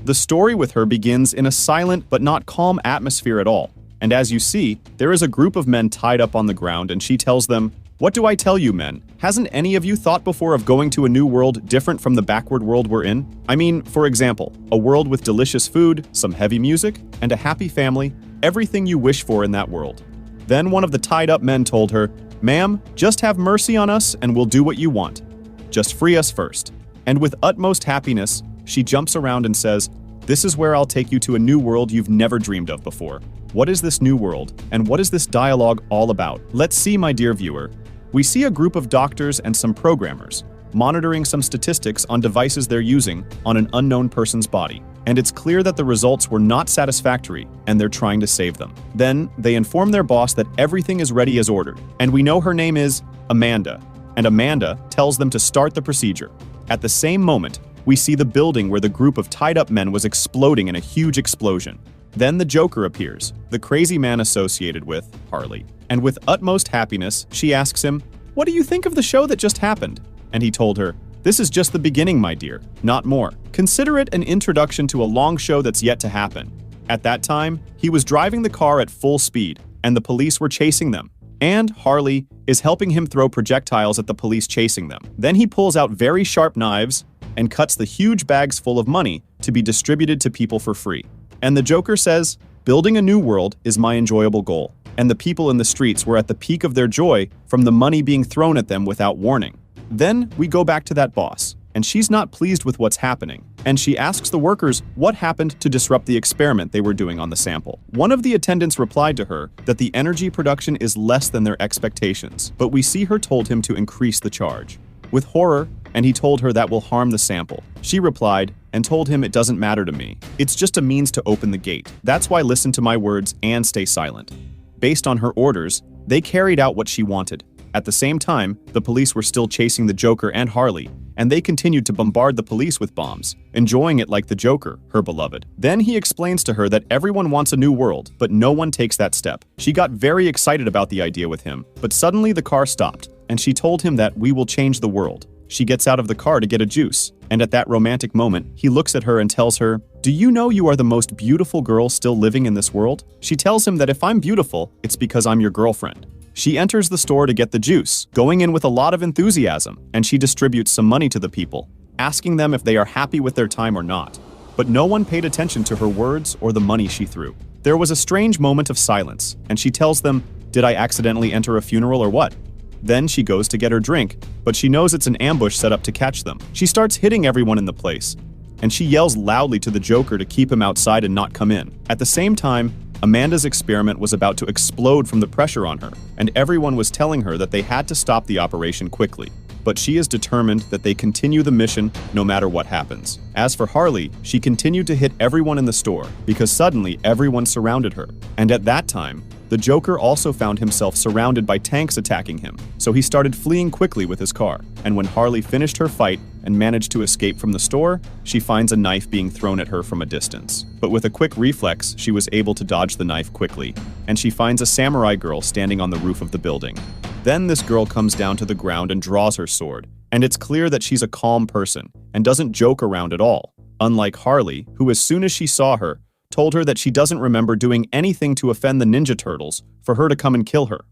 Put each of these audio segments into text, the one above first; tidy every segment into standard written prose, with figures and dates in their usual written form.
The story with her begins in a silent but not calm atmosphere at all. And as you see, there is a group of men tied up on the ground and she tells them, "What do I tell you, men? Hasn't any of you thought before of going to a new world different from the backward world we're in? I mean, for example, a world with delicious food, some heavy music, and a happy family, everything you wish for in that world." Then one of the tied-up men told her, "Ma'am, just have mercy on us and we'll do what you want. Just free us first." And with utmost happiness, she jumps around and says, "This is where I'll take you to a new world you've never dreamed of before." What is this new world, and what is this dialogue all about? Let's see, my dear viewer. We see a group of doctors and some programmers monitoring some statistics on devices they're using on an unknown person's body. And it's clear that the results were not satisfactory and they're trying to save them. Then they inform their boss that everything is ready as ordered. And we know her name is Amanda. And Amanda tells them to start the procedure. At the same moment, we see the building where the group of tied-up men was exploding in a huge explosion. Then the Joker appears, the crazy man associated with Harley. And with utmost happiness, she asks him, "What do you think of the show that just happened?" And he told her, "This is just the beginning, my dear, not more. Consider it an introduction to a long show that's yet to happen." At that time, he was driving the car at full speed, and the police were chasing them. And Harley is helping him throw projectiles at the police chasing them. Then he pulls out very sharp knives and cuts the huge bags full of money to be distributed to people for free. And the Joker says, "Building a new world is my enjoyable goal." And the people in the streets were at the peak of their joy from the money being thrown at them without warning. Then we go back to that boss, and she's not pleased with what's happening, and she asks the workers what happened to disrupt the experiment they were doing on the sample. One of the attendants replied to her that the energy production is less than their expectations, but we see her told him to increase the charge. With horror, and he told her that will harm the sample. She replied and told him it doesn't matter to me. It's just a means to open the gate. That's why listen to my words and stay silent. Based on her orders, they carried out what she wanted. At the same time, the police were still chasing the Joker and Harley, and they continued to bombard the police with bombs, enjoying it like the Joker, her beloved. Then he explains to her that everyone wants a new world, but no one takes that step. She got very excited about the idea with him, but suddenly the car stopped, and she told him that we will change the world. She gets out of the car to get a juice, and at that romantic moment, he looks at her and tells her, "Do you know you are the most beautiful girl still living in this world?" She tells him that if I'm beautiful, it's because I'm your girlfriend. She enters the store to get the juice, going in with a lot of enthusiasm, and she distributes some money to the people, asking them if they are happy with their time or not. But no one paid attention to her words or the money she threw. There was a strange moment of silence, and she tells them, "Did I accidentally enter a funeral or what?" Then she goes to get her drink, but she knows it's an ambush set up to catch them. She starts hitting everyone in the place, and she yells loudly to the Joker to keep him outside and not come in. At the same time, Amanda's experiment was about to explode from the pressure on her, and everyone was telling her that they had to stop the operation quickly. But she is determined that they continue the mission no matter what happens. As for Harley, she continued to hit everyone in the store because suddenly everyone surrounded her. And at that time, the Joker also found himself surrounded by tanks attacking him, so he started fleeing quickly with his car. And when Harley finished her fight and managed to escape from the store, she finds a knife being thrown at her from a distance. But with a quick reflex, she was able to dodge the knife quickly, and she finds a samurai girl standing on the roof of the building. Then this girl comes down to the ground and draws her sword, and it's clear that she's a calm person and doesn't joke around at all, unlike Harley, who as soon as she saw her, told her that she doesn't remember doing anything to offend the Ninja Turtles for her to come and kill her.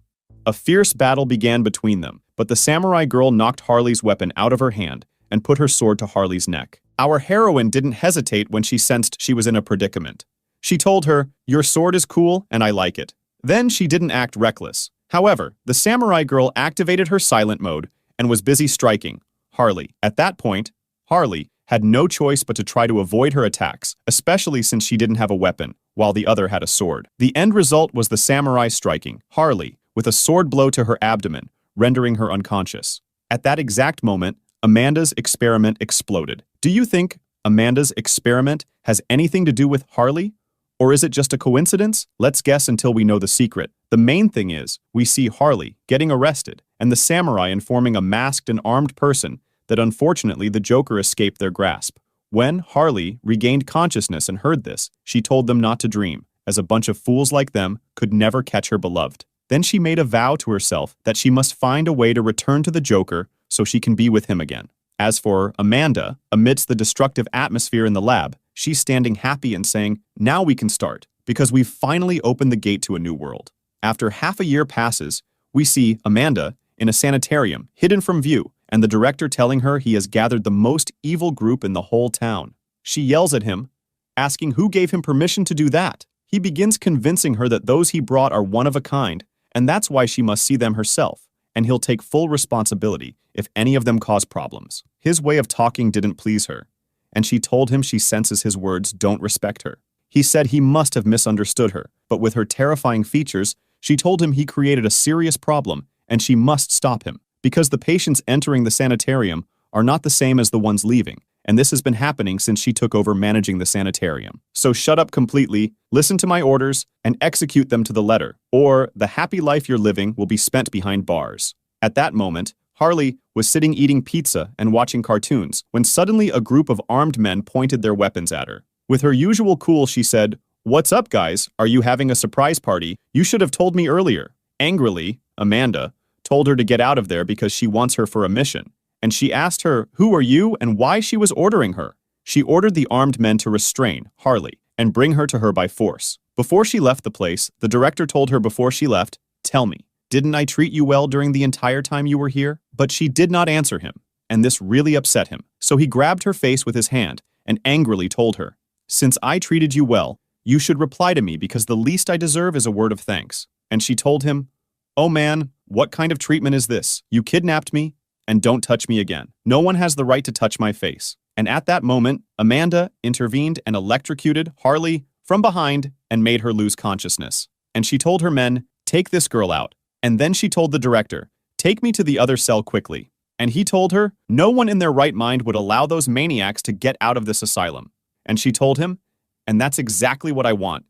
A fierce battle began between them, but the samurai girl knocked Harley's weapon out of her hand and put her sword to Harley's neck. Our heroine didn't hesitate when she sensed she was in a predicament. She told her, "Your sword is cool and I like it." Then she didn't act reckless. However, the samurai girl activated her silent mode and was busy striking Harley. At that point, Harley had no choice but to try to avoid her attacks, especially since she didn't have a weapon, while the other had a sword. The end result was the samurai striking Harley with a sword blow to her abdomen, rendering her unconscious. At that exact moment, Amanda's experiment exploded. Do you think Amanda's experiment has anything to do with Harley? Or is it just a coincidence? Let's guess until we know the secret. The main thing is, we see Harley getting arrested, and the samurai informing a masked and armed person that unfortunately the Joker escaped their grasp. When Harley regained consciousness and heard this, she told them not to dream, as a bunch of fools like them could never catch her beloved. Then she made a vow to herself that she must find a way to return to the Joker so she can be with him again. As for Amanda, amidst the destructive atmosphere in the lab, she's standing happy and saying, "Now we can start, because we've finally opened the gate to a new world." After half a year passes, we see Amanda in a sanitarium, hidden from view, and the director telling her he has gathered the most evil group in the whole town. She yells at him, asking who gave him permission to do that. He begins convincing her that those he brought are one of a kind, and that's why she must see them herself, and he'll take full responsibility if any of them cause problems. His way of talking didn't please her, and she told him she senses his words don't respect her. He said he must have misunderstood her, but with her terrifying features, she told him he created a serious problem and she must stop him, because the patients entering the sanitarium are not the same as the ones leaving, and this has been happening since she took over managing the sanitarium. So shut up completely, listen to my orders, and execute them to the letter, or the happy life you're living will be spent behind bars. At that moment, Harley was sitting eating pizza and watching cartoons when suddenly a group of armed men pointed their weapons at her. With her usual cool, she said, "What's up, guys? Are you having a surprise party? You should have told me earlier." Angrily, Amanda told her to get out of there because she wants her for a mission, and she asked her who are you and why she was ordering her. She ordered the armed men to restrain Harley and bring her to her by force. Before she left the place, the director told her before she left, "Tell me, didn't I treat you well during the entire time you were here?" But she did not answer him, and this really upset him. So he grabbed her face with his hand and angrily told her, "Since I treated you well, you should reply to me because the least I deserve is a word of thanks." And she told him, "Oh man, what kind of treatment is this? You kidnapped me, and don't touch me again. No one has the right to touch my face." And at that moment, Amanda intervened and electrocuted Harley from behind and made her lose consciousness. And she told her men, "Take this girl out." And then she told the director, "Take me to the other cell quickly." And he told her, no one in their right mind would allow those maniacs to get out of this asylum. And she told him, "And that's exactly what I want.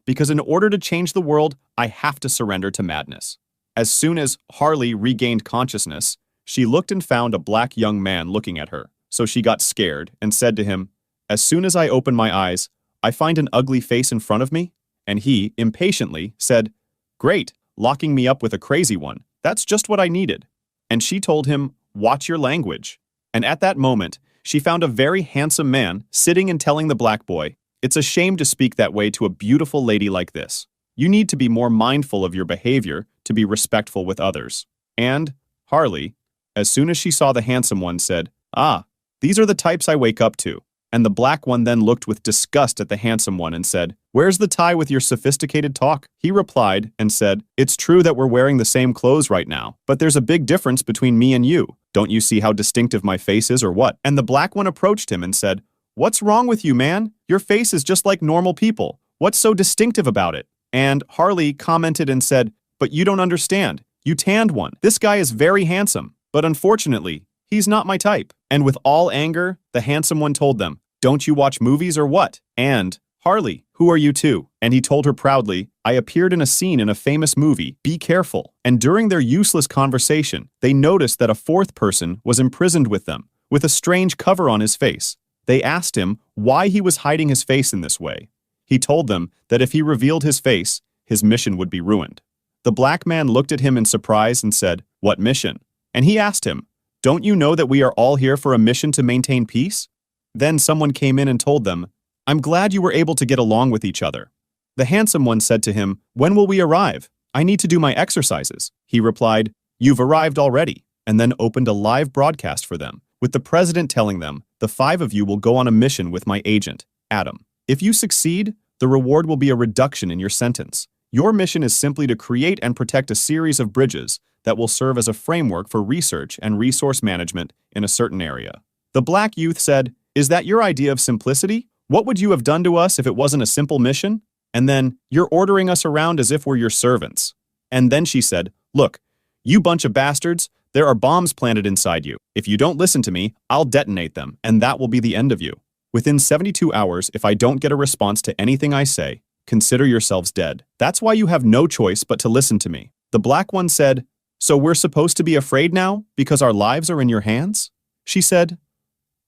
Because in order to change the world, I have to surrender to madness." As soon as Harley regained consciousness, she looked and found a black young man looking at her. So she got scared and said to him, "As soon as I open my eyes, I find an ugly face in front of me?" And he, impatiently, said, "Great, locking me up with a crazy one. That's just what I needed." And she told him, "Watch your language." And at that moment, she found a very handsome man sitting and telling the black boy, "It's a shame to speak that way to a beautiful lady like this. You need to be more mindful of your behavior to be respectful with others." And Harley, as soon as she saw the handsome one, said, "Ah, these are the types I wake up to." And the black one then looked with disgust at the handsome one and said, "Where's the tie with your sophisticated talk?" He replied and said, "It's true that we're wearing the same clothes right now, but there's a big difference between me and you. Don't you see how distinctive my face is or what?" And the black one approached him and said, "What's wrong with you, man? Your face is just like normal people. What's so distinctive about it?" And Harley commented and said, "But you don't understand. You tanned one. This guy is very handsome, but unfortunately, he's not my type." And with all anger, the handsome one told them, "Don't you watch movies or what?" And, "Harley, who are you too?" And he told her proudly, "I appeared in a scene in a famous movie. Be careful." And during their useless conversation, they noticed that a fourth person was imprisoned with them, with a strange cover on his face. They asked him why he was hiding his face in this way. He told them that if he revealed his face, his mission would be ruined. The black man looked at him in surprise and said, "What mission?" And he asked him, "Don't you know that we are all here for a mission to maintain peace?" Then someone came in and told them, "I'm glad you were able to get along with each other." The handsome one said to him, "When will we arrive? I need to do my exercises." He replied, "You've arrived already," and then opened a live broadcast for them, with the president telling them, "The 5 of you will go on a mission with my agent, Adam. If you succeed, the reward will be a reduction in your sentence. Your mission is simply to create and protect a series of bridges that will serve as a framework for research and resource management in a certain area." The black youth said, "Is that your idea of simplicity? What would you have done to us if it wasn't a simple mission? And then, you're ordering us around as if we're your servants." And then she said, "Look, you bunch of bastards, there are bombs planted inside you. If you don't listen to me, I'll detonate them, and that will be the end of you. Within 72 hours, if I don't get a response to anything I say, consider yourselves dead. That's why you have no choice but to listen to me." The black one said, "So we're supposed to be afraid now because our lives are in your hands?" She said,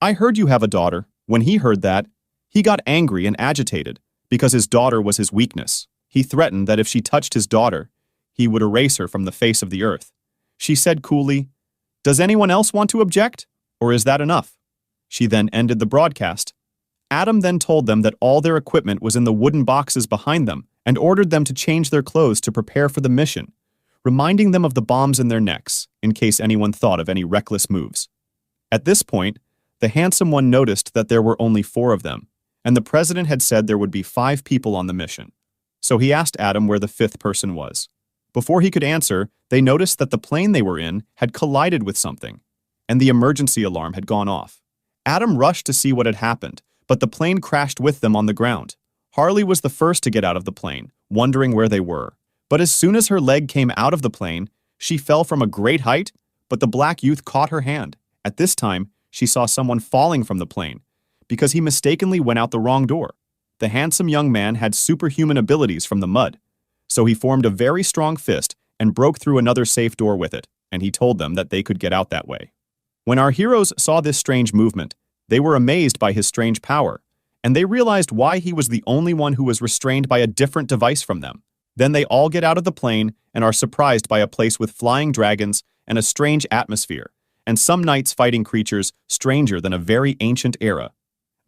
"I heard you have a daughter." When he heard that, he got angry and agitated because his daughter was his weakness. He threatened that if she touched his daughter, he would erase her from the face of the earth. She said coolly, "Does anyone else want to object? Or is that enough?" She then ended the broadcast, Adam then told them that all their equipment was in the wooden boxes behind them and ordered them to change their clothes to prepare for the mission, reminding them of the bombs in their necks in case anyone thought of any reckless moves. At this point, the handsome one noticed that there were only 4 of them, and the president had said there would be 5 people on the mission. So he asked Adam where the 5th person was. Before he could answer, they noticed that the plane they were in had collided with something, and the emergency alarm had gone off. Adam rushed to see what had happened, but the plane crashed with them on the ground. Harley was the first to get out of the plane, wondering where they were. But as soon as her leg came out of the plane, she fell from a great height, but the black youth caught her hand. At this time, she saw someone falling from the plane, because he mistakenly went out the wrong door. The handsome young man had superhuman abilities from the mud, so he formed a very strong fist and broke through another safe door with it, and he told them that they could get out that way. When our heroes saw this strange movement, they were amazed by his strange power, and they realized why he was the only one who was restrained by a different device from them. Then they all get out of the plane and are surprised by a place with flying dragons and a strange atmosphere, and some knights fighting creatures stranger than a very ancient era.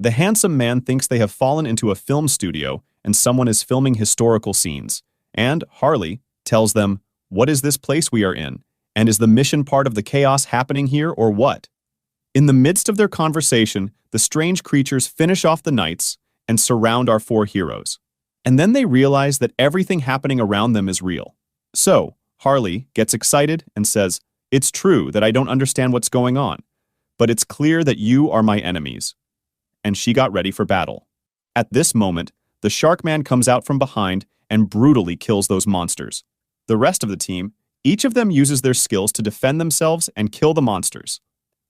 The handsome man thinks they have fallen into a film studio and someone is filming historical scenes, and Harley tells them, "What is this place we are in? And is the mission part of the chaos happening here or what?" In the midst of their conversation, the strange creatures finish off the knights and surround our 4 heroes. And then they realize that everything happening around them is real. So, Harley gets excited and says, "It's true that I don't understand what's going on, but it's clear that you are my enemies." And she got ready for battle. At this moment, the Shark Man comes out from behind and brutally kills those monsters. The rest of the team, each of them uses their skills to defend themselves and kill the monsters.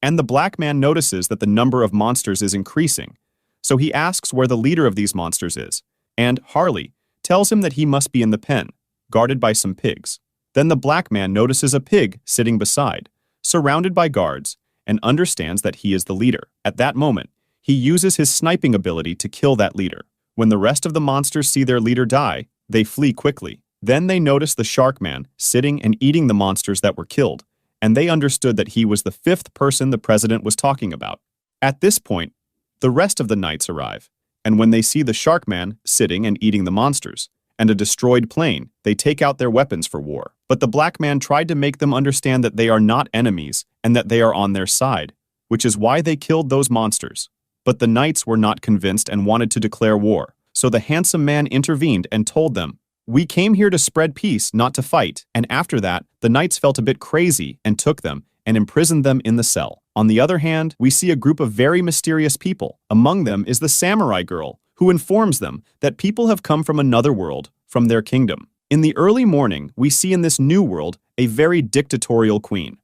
And the Black Man notices that the number of monsters is increasing, so he asks where the leader of these monsters is, and Harley tells him that he must be in the pen, guarded by some pigs. Then the Black Man notices a pig sitting beside, surrounded by guards, and understands that he is the leader. At that moment, he uses his sniping ability to kill that leader. When the rest of the monsters see their leader die, they flee quickly. Then they notice the Shark Man sitting and eating the monsters that were killed, and they understood that he was the 5th person the president was talking about. At this point, the rest of the knights arrive, and when they see the Shark Man sitting and eating the monsters, and a destroyed plane, they take out their weapons for war. But the Black Man tried to make them understand that they are not enemies and that they are on their side, which is why they killed those monsters. But the knights were not convinced and wanted to declare war, so the handsome man intervened and told them, "We came here to spread peace, not to fight." And after that, the knights felt a bit crazy and took them and imprisoned them in the cell. On the other hand, we see a group of very mysterious people. Among them is the samurai girl, who informs them that people have come from another world, from their kingdom. In the early morning, we see in this new world a very dictatorial queen.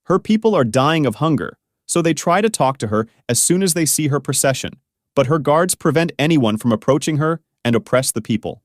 Her people are dying of hunger, so they try to talk to her as soon as they see her procession, but her guards prevent anyone from approaching her and oppress the people,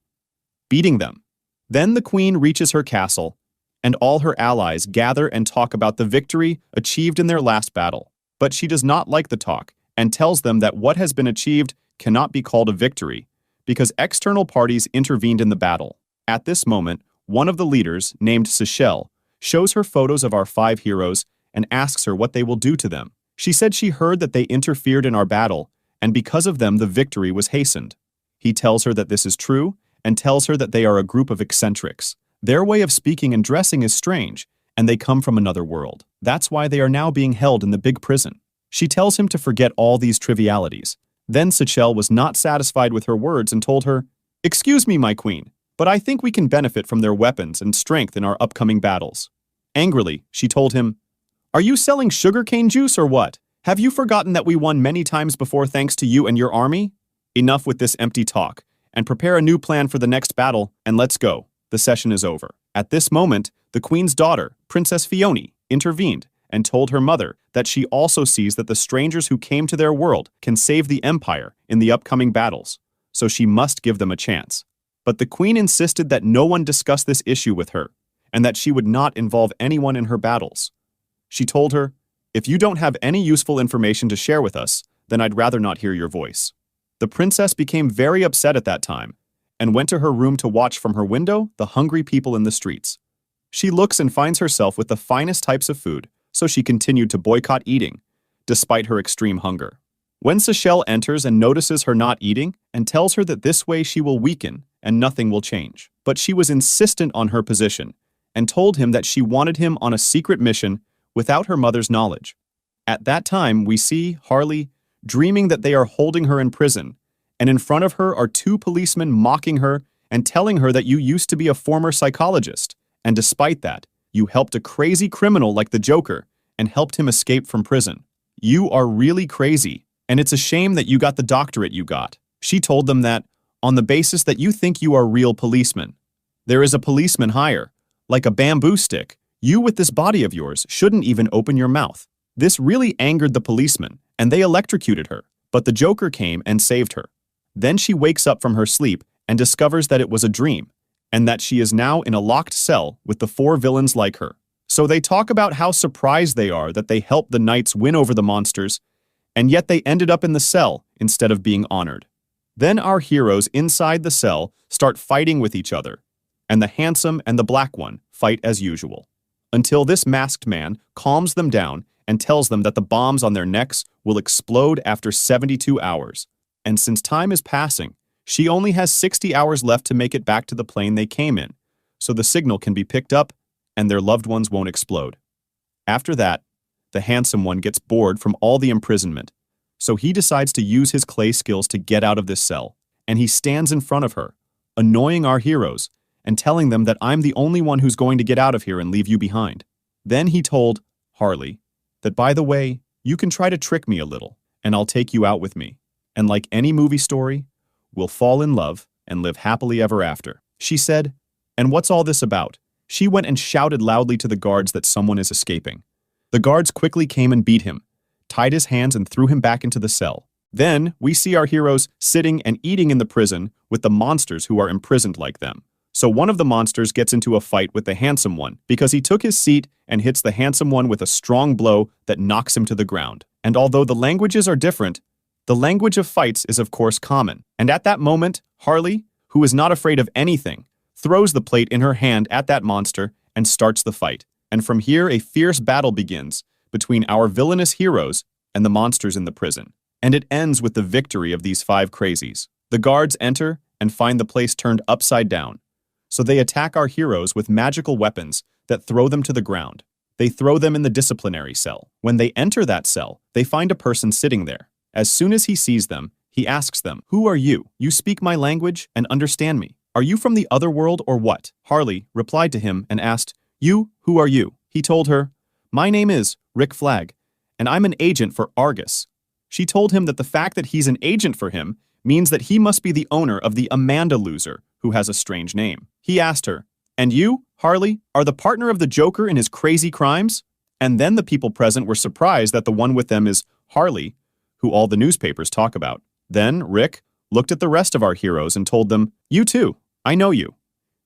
beating them. Then the queen reaches her castle, and all her allies gather and talk about the victory achieved in their last battle. But she does not like the talk and tells them that what has been achieved cannot be called a victory, because external parties intervened in the battle. At this moment, one of the leaders, named Seychelle, shows her photos of our 5 heroes and asks her what they will do to them. She said she heard that they interfered in our battle, and because of them the victory was hastened. He tells her that this is true, and tells her that they are a group of eccentrics. Their way of speaking and dressing is strange, and they come from another world. That's why they are now being held in the big prison. She tells him to forget all these trivialities. Then Seychelle was not satisfied with her words and told her, "Excuse me, my queen, but I think we can benefit from their weapons and strength in our upcoming battles." Angrily, she told him, "Are you selling sugarcane juice or what? Have you forgotten that we won many times before thanks to you and your army? Enough with this empty talk, and prepare a new plan for the next battle, and let's go. The session is over." At this moment, the queen's daughter, Princess Fiona, intervened and told her mother that she also sees that the strangers who came to their world can save the empire in the upcoming battles, so she must give them a chance. But the queen insisted that no one discuss this issue with her, and that she would not involve anyone in her battles. She told her, "If you don't have any useful information to share with us, then I'd rather not hear your voice." The princess became very upset at that time, and went to her room to watch from her window the hungry people in the streets. She looks and finds herself with the finest types of food, so she continued to boycott eating, despite her extreme hunger. When Seychelle enters and notices her not eating and tells her that this way she will weaken and nothing will change. But she was insistent on her position and told him that she wanted him on a secret mission without her mother's knowledge. At that time, we see Harley dreaming that they are holding her in prison, and in front of her are two policemen mocking her and telling her that you used to be a former psychologist, and despite that, you helped a crazy criminal like the Joker and helped him escape from prison. You are really crazy, and it's a shame that you got the doctorate you got. She told them that, on the basis that you think you are real policemen. There is a policeman higher, like a bamboo stick. You with this body of yours shouldn't even open your mouth. This really angered the policeman, and they electrocuted her, but the Joker came and saved her. Then she wakes up from her sleep and discovers that it was a dream, and that she is now in a locked cell with the four villains like her. So they talk about how surprised they are that they helped the knights win over the monsters, and yet they ended up in the cell instead of being honored. Then our heroes inside the cell start fighting with each other, and the handsome and the black one fight as usual, until this masked man calms them down and tells them that the bombs on their necks will explode after 72 hours. And since time is passing, she only has 60 hours left to make it back to the plane they came in, so the signal can be picked up and their loved ones won't explode. After that, the handsome one gets bored from all the imprisonment, so he decides to use his clay skills to get out of this cell, and he stands in front of her, annoying our heroes and telling them that I'm the only one who's going to get out of here and leave you behind. Then he told Harley that, by the way, you can try to trick me a little, and I'll take you out with me. And like any movie story, we'll fall in love and live happily ever after. She said, and what's all this about? She went and shouted loudly to the guards that someone is escaping. The guards quickly came and beat him, tied his hands and threw him back into the cell. Then we see our heroes sitting and eating in the prison with the monsters who are imprisoned like them. So one of the monsters gets into a fight with the handsome one because he took his seat and hits the handsome one with a strong blow that knocks him to the ground. And although the languages are different, the language of fights is of course common. And at that moment, Harley, who is not afraid of anything, throws the plate in her hand at that monster and starts the fight. And from here, a fierce battle begins between our villainous heroes and the monsters in the prison. And it ends with the victory of these five crazies. The guards enter and find the place turned upside down. So they attack our heroes with magical weapons that throw them to the ground. They throw them in the disciplinary cell. When they enter that cell, they find a person sitting there. As soon as he sees them, he asks them, "Who are you? You speak my language and understand me. Are you from the other world or what?" Harley replied to him and asked, "You, who are you?" He told her, "My name is Rick Flag, and I'm an agent for Argus." She told him that the fact that he's an agent for him means that he must be the owner of the Amanda loser, who has a strange name. He asked her, "And you, Harley, are the partner of the Joker in his crazy crimes?" And then the people present were surprised that the one with them is Harley, who all the newspapers talk about. Then Rick looked at the rest of our heroes and told them, "You too, I know you.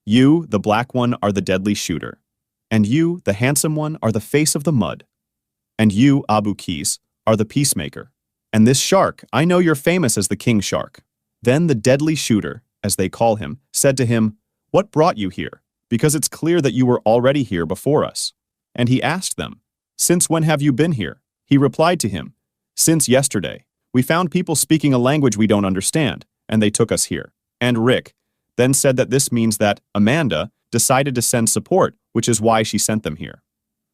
You, the black one, are the deadly shooter. And you, the handsome one, are the face of the mud. And you, Abu Keys, are the peacemaker. And this shark, I know you're famous as the king shark." Then the deadly shooter, as they call him, said to him, "What brought you here? Because it's clear that you were already here before us." And he asked them, "Since when have you been here?" He replied to him, "Since yesterday. We found people speaking a language we don't understand, and they took us here." And Rick then said that this means that Amanda decided to send support, which is why she sent them here.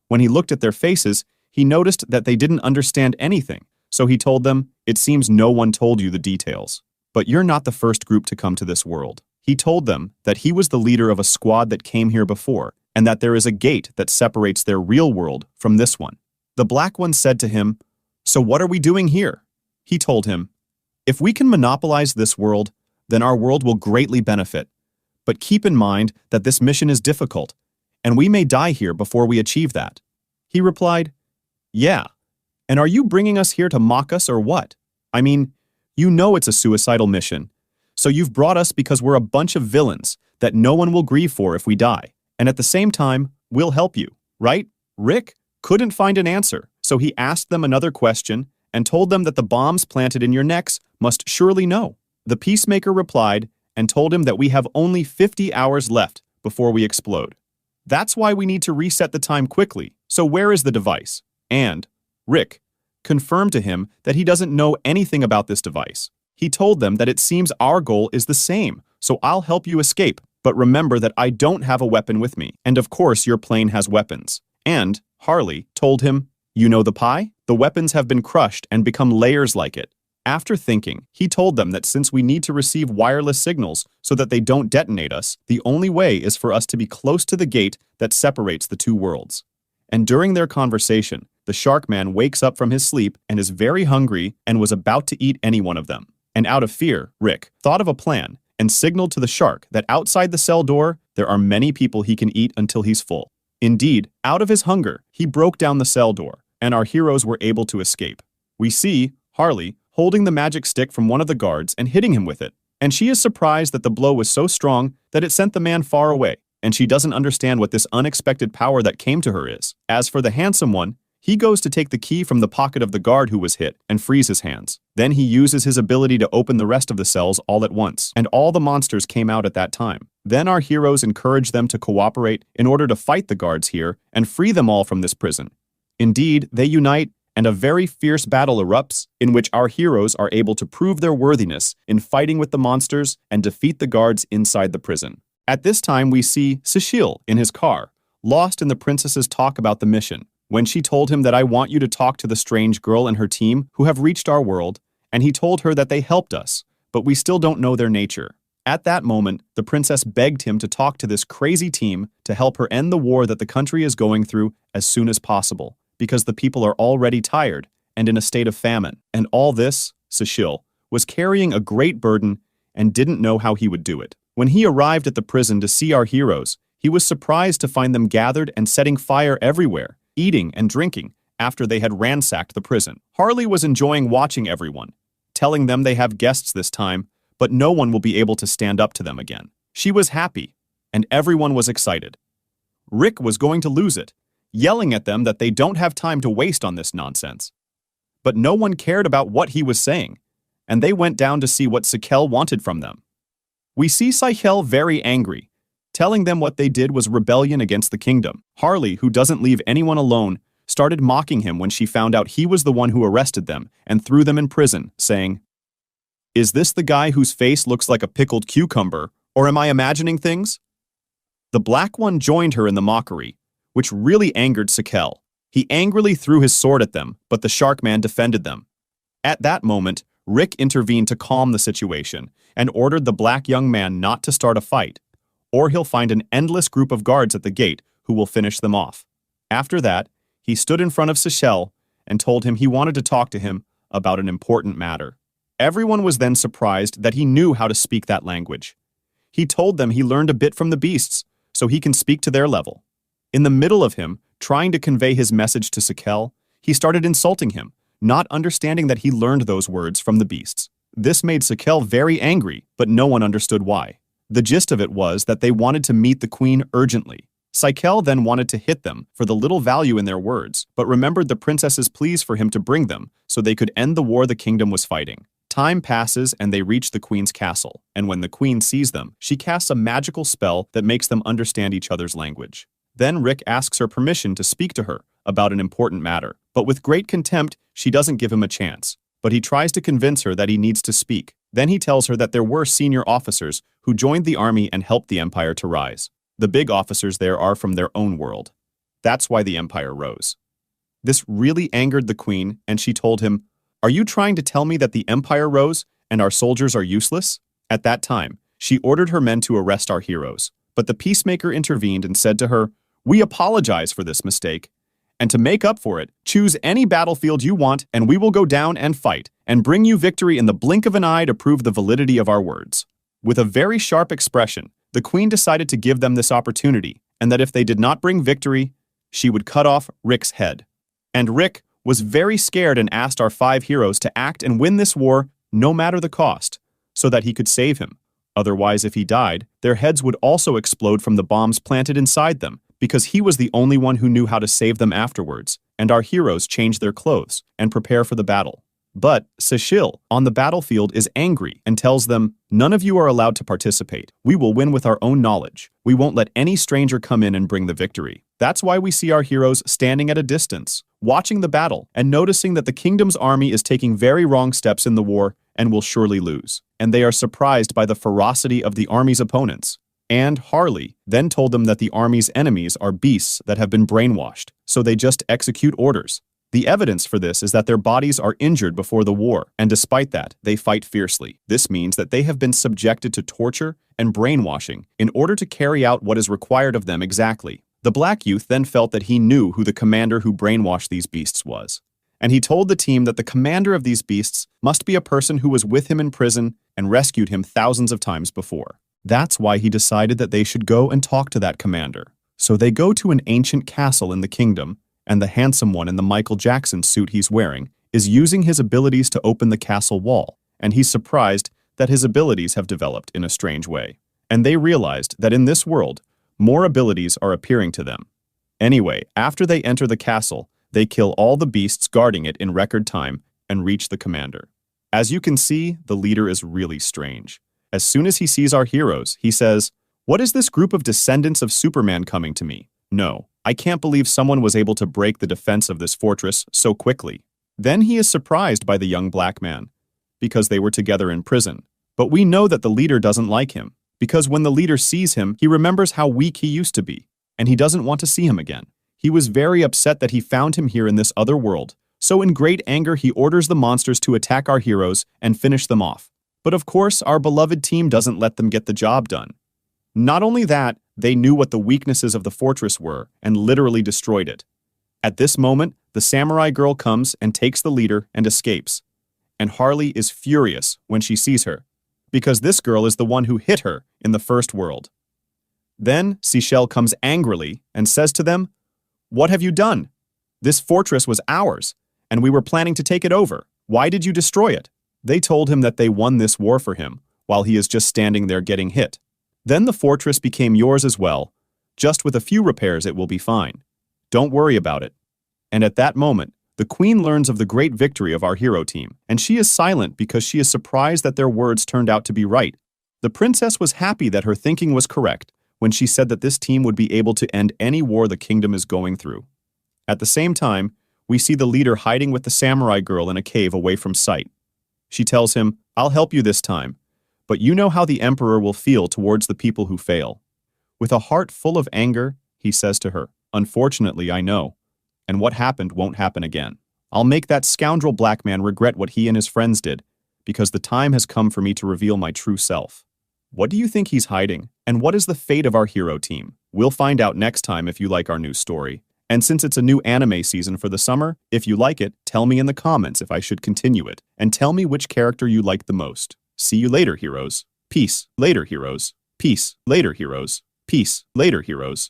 When he looked at their faces, he noticed that they didn't understand anything, so he told them, "It seems no one told you the details. But you're not the first group to come to this world." He told them that he was the leader of a squad that came here before, and that there is a gate that separates their real world from this one. The black one said to him, "So what are we doing here?" He told him, "If we can monopolize this world, then our world will greatly benefit. But keep in mind that this mission is difficult, and we may die here before we achieve that." He replied, "Yeah, and are you bringing us here to mock us or what? I mean, you know it's a suicidal mission, so you've brought us because we're a bunch of villains that no one will grieve for if we die, and at the same time, we'll help you, right?" Rick couldn't find an answer, so he asked them another question and told them that the bombs planted in your necks must surely know. The peacemaker replied and told him that we have only 50 hours left before we explode. That's why we need to reset the time quickly, so where is the device? And Rick confirmed to him that he doesn't know anything about this device. He told them that it seems our goal is the same, so I'll help you escape, but remember that I don't have a weapon with me, and of course your plane has weapons. And Harley told him, "You know the pie? The weapons have been crushed and become layers like it." After thinking, he told them that since we need to receive wireless signals so that they don't detonate us, the only way is for us to be close to the gate that separates the two worlds. And during their conversation, the shark man wakes up from his sleep and is very hungry and was about to eat any one of them. And out of fear, Rick thought of a plan and signaled to the shark that outside the cell door, there are many people he can eat until he's full. Indeed, out of his hunger, he broke down the cell door, and our heroes were able to escape. We see Harley holding the magic stick from one of the guards and hitting him with it, and she is surprised that the blow was so strong that it sent the man far away, and she doesn't understand what this unexpected power that came to her is. As for the handsome one, he goes to take the key from the pocket of the guard who was hit and frees his hands. Then he uses his ability to open the rest of the cells all at once, and all the monsters came out at that time. Then our heroes encourage them to cooperate in order to fight the guards here and free them all from this prison. Indeed, they unite, and a very fierce battle erupts in which our heroes are able to prove their worthiness in fighting with the monsters and defeat the guards inside the prison. At this time, we see Cecile in his car, lost in the princess's talk about the mission, when she told him that I want you to talk to the strange girl and her team who have reached our world, and he told her that they helped us, but we still don't know their nature. At that moment, the princess begged him to talk to this crazy team to help her end the war that the country is going through as soon as possible, because the people are already tired and in a state of famine. And all this, Cecile, was carrying a great burden and didn't know how he would do it. When he arrived at the prison to see our heroes, he was surprised to find them gathered and setting fire everywhere, eating and drinking after they had ransacked the prison. Harley was enjoying watching everyone, telling them they have guests this time, but no one will be able to stand up to them again. She was happy, and everyone was excited. Rick was going to lose it, yelling at them that they don't have time to waste on this nonsense. But no one cared about what he was saying, and they went down to see what Cecile wanted from them. We see Cecile very angry, telling them what they did was rebellion against the kingdom. Harley, who doesn't leave anyone alone, started mocking him when she found out he was the one who arrested them and threw them in prison, saying, "Is this the guy whose face looks like a pickled cucumber, or am I imagining things?" The black one joined her in the mockery, which really angered Cecile. He angrily threw his sword at them, but the shark man defended them. At that moment, Rick intervened to calm the situation and ordered the black young man not to start a fight, or he'll find an endless group of guards at the gate who will finish them off. After that, he stood in front of Cecile and told him he wanted to talk to him about an important matter. Everyone was then surprised that he knew how to speak that language. He told them he learned a bit from the beasts, so he can speak to their level. In the middle of him, trying to convey his message to Cecile, he started insulting him, not understanding that he learned those words from the beasts. This made Cecile very angry, but no one understood why. The gist of it was that they wanted to meet the queen urgently. Cecile then wanted to hit them for the little value in their words, but remembered the princess's pleas for him to bring them so they could end the war the kingdom was fighting. Time passes and they reach the queen's castle, and when the queen sees them, she casts a magical spell that makes them understand each other's language. Then Rick asks her permission to speak to her about an important matter, but with great contempt, she doesn't give him a chance. But he tries to convince her that he needs to speak. Then he tells her that there were senior officers who joined the army and helped the empire to rise. The big officers there are from their own world. That's why the empire rose. This really angered the queen, and she told him, "Are you trying to tell me that the empire rose and our soldiers are useless?" At that time, she ordered her men to arrest our heroes, but the peacemaker intervened and said to her, "We apologize for this mistake, and to make up for it, choose any battlefield you want and we will go down and fight and bring you victory in the blink of an eye to prove the validity of our words." With a very sharp expression, the queen decided to give them this opportunity, and that if they did not bring victory, she would cut off Rick's head. And Rick was very scared and asked our 5 heroes to act and win this war no matter the cost, so that he could save him. Otherwise, if he died, their heads would also explode from the bombs planted inside them, because he was the only one who knew how to save them afterwards, and our heroes change their clothes and prepare for the battle. But Cecile, on the battlefield, is angry and tells them, "None of you are allowed to participate. We will win with our own knowledge. We won't let any stranger come in and bring the victory." That's why we see our heroes standing at a distance, watching the battle, and noticing that the kingdom's army is taking very wrong steps in the war and will surely lose. And they are surprised by the ferocity of the army's opponents. And Harley then told them that the army's enemies are beasts that have been brainwashed, so they just execute orders. The evidence for this is that their bodies are injured before the war, and despite that, they fight fiercely. This means that they have been subjected to torture and brainwashing in order to carry out what is required of them exactly. The black youth then felt that he knew who the commander who brainwashed these beasts was. And he told the team that the commander of these beasts must be a person who was with him in prison and rescued him thousands of times before. That's why he decided that they should go and talk to that commander. So they go to an ancient castle in the kingdom, and the handsome one in the Michael Jackson suit he's wearing is using his abilities to open the castle wall, and he's surprised that his abilities have developed in a strange way. And they realized that in this world, more abilities are appearing to them. Anyway, after they enter the castle, they kill all the beasts guarding it in record time and reach the commander. As you can see, the leader is really strange. As soon as he sees our heroes, he says, "What is this group of descendants of Superman coming to me? No, I can't believe someone was able to break the defense of this fortress so quickly." Then he is surprised by the young black man, because they were together in prison. But we know that the leader doesn't like him, because when the leader sees him, he remembers how weak he used to be, and he doesn't want to see him again. He was very upset that he found him here in this other world, so in great anger he orders the monsters to attack our heroes and finish them off. But of course, our beloved team doesn't let them get the job done. Not only that, they knew what the weaknesses of the fortress were and literally destroyed it. At this moment, the samurai girl comes and takes the leader and escapes. And Harley is furious when she sees her, because this girl is the one who hit her in the first world. Then Cecile comes angrily and says to them, "What have you done? This fortress was ours, and we were planning to take it over. Why did you destroy it?" They told him that they won this war for him, while he is just standing there getting hit. Then the fortress became yours as well. Just with a few repairs it will be fine. Don't worry about it. And at that moment, the queen learns of the great victory of our hero team, and she is silent because she is surprised that their words turned out to be right. The princess was happy that her thinking was correct when she said that this team would be able to end any war the kingdom is going through. At the same time, we see the leader hiding with the samurai girl in a cave away from sight. She tells him, "I'll help you this time, but you know how the emperor will feel towards the people who fail." With a heart full of anger, he says to her, "Unfortunately, I know, and what happened won't happen again. I'll make that scoundrel black man regret what he and his friends did, because the time has come for me to reveal my true self." What do you think he's hiding, and what is the fate of our hero team? We'll find out next time if you like our new story. And since it's a new anime season for the summer, if you like it, tell me in the comments if I should continue it, and tell me which character you like the most. See you later, heroes. Peace. Later, heroes. Peace. Later, heroes. Peace. Later, heroes.